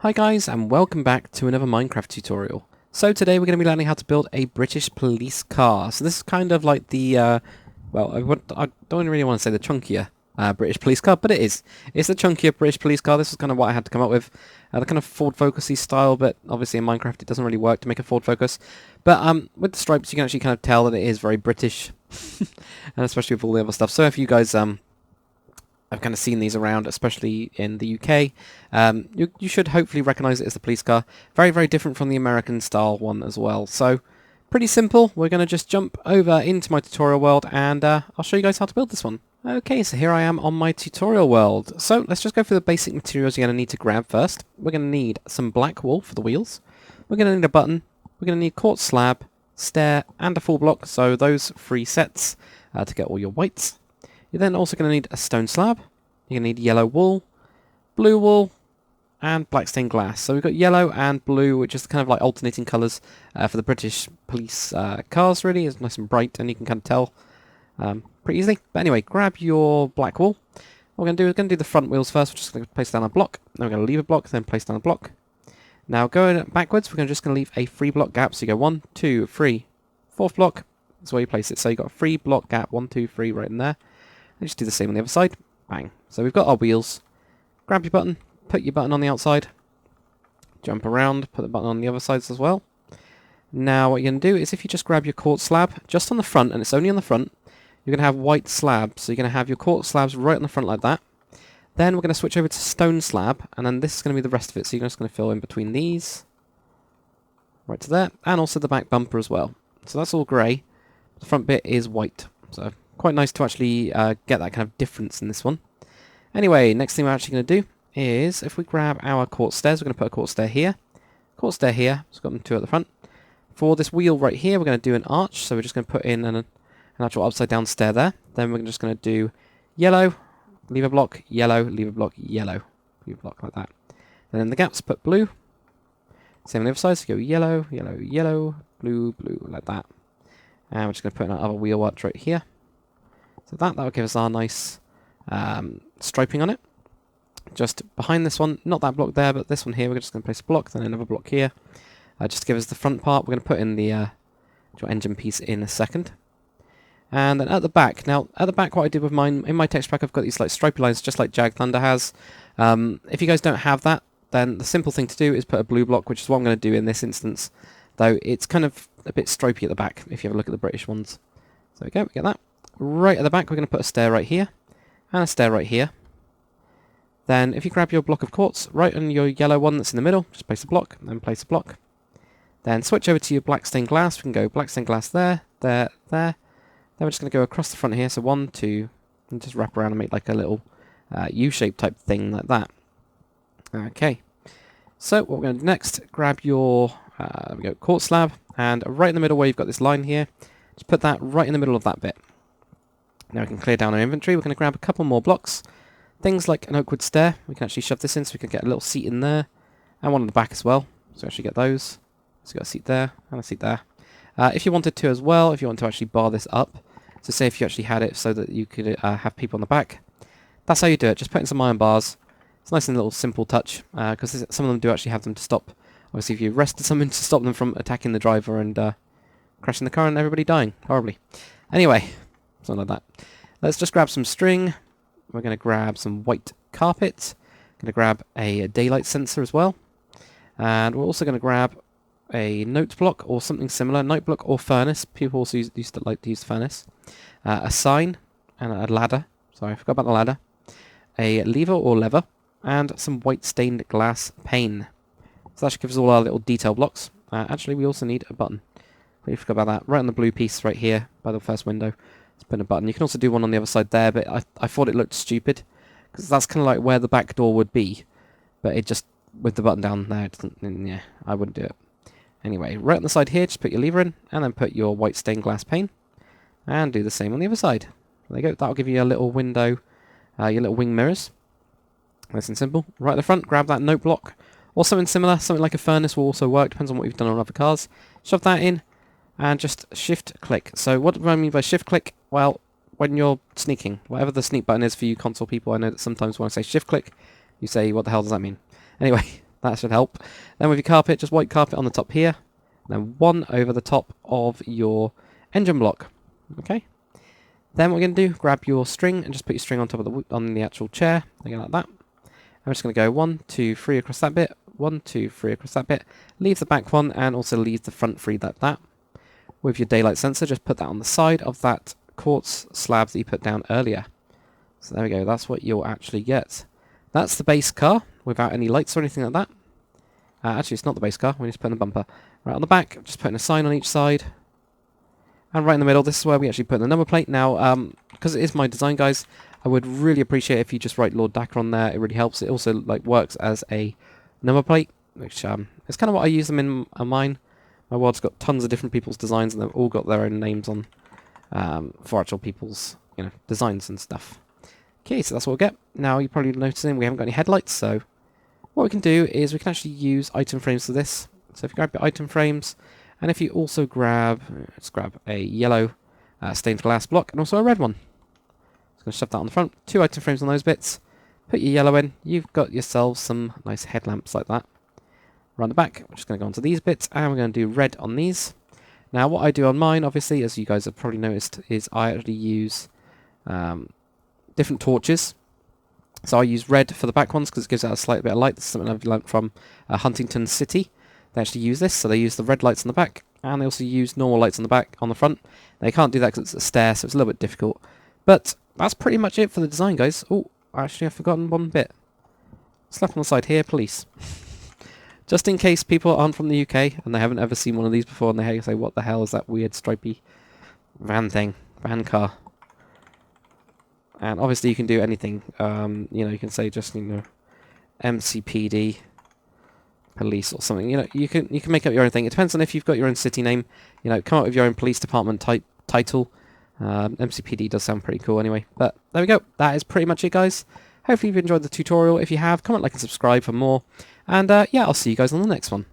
Hi guys, and welcome back to another Minecraft tutorial. So today we're going to be learning how to build a British police car. So this is kind of like the, well, I don't really want to say the chunkier British police car, but it is. It's the chunkier British police car. This is kind of what I had to come up with. The kind of Ford Focus-y style, but obviously in Minecraft it doesn't really work to make a Ford Focus. But with the stripes you can actually kind of tell that it is very British, and especially with all the other stuff. So if you guys I've kind of seen these around, especially in the UK. You should hopefully recognise it as the police car. Very, very different from the American style one as well. So, pretty simple. We're going to just jump over into my tutorial world and I'll show you guys how to build this one. Okay, so here I am on my tutorial world. So, let's just go through the basic materials you're going to need to grab first. We're going to need some black wool for the wheels. We're going to need a button. We're going to need quartz slab, stair, and a full block. So, those 3 sets to get all your whites. You're then also going to need a stone slab. You're going to need yellow wool, blue wool, and black stained glass. So we've got yellow and blue, which is kind of like alternating colours for the British police cars, really. It's nice and bright, and you can kind of tell pretty easily. But anyway, grab your black wool. What we're going to do is going to do the front wheels first. We're just going to place down a block. Then we're going to leave a block, then place down a block. Now going backwards, we're just going to leave a 3 block gap. So you go 1, 2, 3, 4th block. That's where you place it. So you've got a 3 block gap, 1, 2, 3 right in there. And just do the same on the other side. Bang. So we've got our wheels. Grab your button, put your button on the outside. Jump around, put the button on the other sides as well. Now what you're going to do is if you just grab your quartz slab just on the front, and it's only on the front, you're going to have white slabs. So you're going to have your quartz slabs right on the front like that. Then we're going to switch over to stone slab, and then this is going to be the rest of it. So you're just going to fill in between these. Right to there, and also the back bumper as well. So that's all grey. The front bit is white. So quite nice to actually get that kind of difference in this one. Anyway, next thing we're actually going to do is, if we grab our quartz stairs, we're going to put a quartz stair here. Quartz stair here, so we've got them 2 at the front. For this wheel right here, we're going to do an arch, so we're just going to put in an actual upside down stair there. Then we're just going to do yellow, leave a block, yellow, leave a block, yellow. Leave a block like that. And in the gaps, put blue. Same on the other side, so go yellow, yellow, yellow, blue, blue, like that. And we're just going to put in our other wheel arch right here. So that will give us our nice striping on it. Just behind this one, not that block there, but this one here, we're just going to place a block, then another block here. Just to give us the front part. We're going to put in the engine piece in a second. And then at the back, now at the back what I did with mine, in my text pack I've got these like stripy lines just like Jag Thunder has. If you guys don't have that, then the simple thing to do is put a blue block, which is what I'm going to do in this instance. Though it's kind of a bit stripy at the back if you have a look at the British ones. So there we go, we get that. Right at the back we're going to put a stair right here, and a stair right here. Then if you grab your block of quartz, right on your yellow one that's in the middle, just place a block, then place a block. Then switch over to your black stained glass. We can go black stained glass there, there, there. Then we're just going to go across the front here, so 1, 2, and just wrap around and make like a little U-shaped type thing like that. Okay, so what we're going to do next, grab your there we go, quartz slab, and right in the middle where you've got this line here, just put that right in the middle of that bit. Now we can clear down our inventory. We're going to grab a couple more blocks. Things like an oak wood stair. We can actually shove this in so we can get a little seat in there. And one on the back as well. So actually get those. So we've got a seat there and a seat there. If you wanted to as well, if you want to actually bar this up. So say if you actually had it so that you could have people on the back. That's how you do it. Just put in some iron bars. It's a nice and little simple touch. Because some of them do actually have them to stop. Obviously if you arrested someone to stop them from attacking the driver and crashing the car and everybody dying horribly. Anyway. Something like that. Let's just grab some string. We're going to grab some white carpet. Going to grab a daylight sensor as well. And we're also going to grab a note block or something similar. Note block or furnace. People also used to like to use furnace. A sign and a ladder. Sorry, I forgot about the ladder. A lever or lever. And some white stained glass pane. So that should give us all our little detail blocks. Actually, we also need a button. We forgot about that. Right on the blue piece right here by the first window. Let's put a button. You can also do one on the other side there, but I thought it looked stupid. Because that's kind of like where the back door would be. But it just, with the button down there, it doesn't, yeah, I wouldn't do it. Anyway, right on the side here, just put your lever in, and then put your white stained glass pane. And do the same on the other side. There you go. That'll give you a little window, your little wing mirrors. Nice and simple. Right at the front, grab that note block. Or something similar, something like a furnace will also work, depends on what you've done on other cars. Shove that in. And just shift click. So what do I mean by shift click? Well, when you're sneaking, whatever the sneak button is for you console people, I know that sometimes when I say shift click, you say, what the hell does that mean? Anyway, That should help. Then with your carpet, just white carpet on the top here. And then one over the top of your engine block. Okay. Then what we're going to do, grab your string and just put your string on top of the actual chair. Again like that. I'm just going to go 1, 2, 3 across that bit. 1, 2, 3 across that bit. Leave the back one and also leave the front 3 like that. With your daylight sensor, just put that on the side of that quartz slab that you put down earlier. So there we go, that's what you'll actually get. That's the base car, without any lights or anything like that. Actually, it's not the base car, we just put in a bumper. Right on the back, just putting a sign on each side. And right in the middle, this is where we actually put the number plate. Now, because it is my design, guys, I would really appreciate if you just write Lord Dakar on there. It really helps. It also works as a number plate, which is kind of what I use them in mine. My world's got tons of different people's designs, and they've all got their own names on for actual people's designs and stuff. Okay, so that's what we'll get. Now you're probably noticing we haven't got any headlights, so what we can do is we can actually use item frames for this. So if you grab your item frames, and if you also grab, let's grab a yellow stained glass block and also a red one. Just going to shove that on the front. 2 item frames on those bits. Put your yellow in. You've got yourself some nice headlamps like that. Around the back, we're just going to go onto these bits, and we're going to do red on these. Now, what I do on mine, obviously, as you guys have probably noticed, is I actually use different torches. So I use red for the back ones because it gives out a slight bit of light. This is something I've learned from Huntington City. They actually use this, so they use the red lights on the back, and they also use normal lights on the back, on the front. They can't do that because it's a stair, so it's a little bit difficult. But that's pretty much it for the design, guys. Oh, actually, I've forgotten one bit. Slap on the side here, police. Just in case people aren't from the UK and they haven't ever seen one of these before and they say, what the hell is that weird stripy van thing? Van car. And obviously you can do anything. You can say just, MCPD police or something. You can make up your own thing. It depends on if you've got your own city name. Come up with your own police department type title. MCPD does sound pretty cool anyway. But there we go. That is pretty much it, guys. Hopefully you've enjoyed the tutorial. If you have, comment, like, and subscribe for more. And yeah, I'll see you guys on the next one.